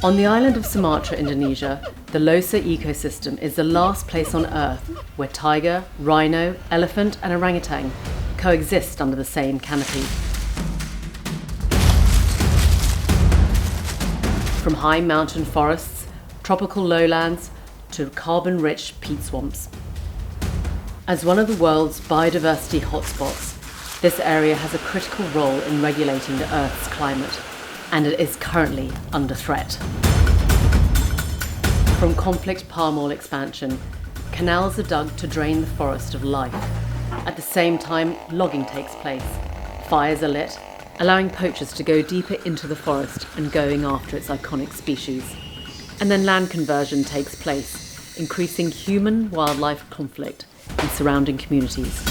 On the island of Sumatra, Indonesia, the Leuser Ecosystem is the last place on Earth where tiger, rhino, elephant and orangutan coexist under the same canopy. From high mountain forests, tropical lowlands to carbon-rich peat swamps. As one of the world's biodiversity hotspots, this area has a critical role in regulating the Earth's climate, and it is currently under threat. From conflict palm oil expansion, canals are dug to drain the forest of life. At the same time, logging takes place. Fires are lit, allowing poachers to go deeper into the forest and going after its iconic species. And then land conversion takes place, increasing human-wildlife conflict in surrounding communities.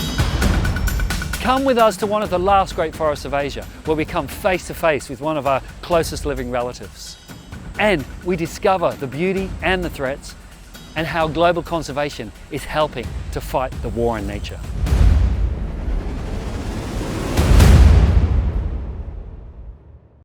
Come with us to one of the last great forests of Asia, where we come face to face with one of our closest living relatives. And we discover the beauty and the threats, and how global conservation is helping to fight the war on nature.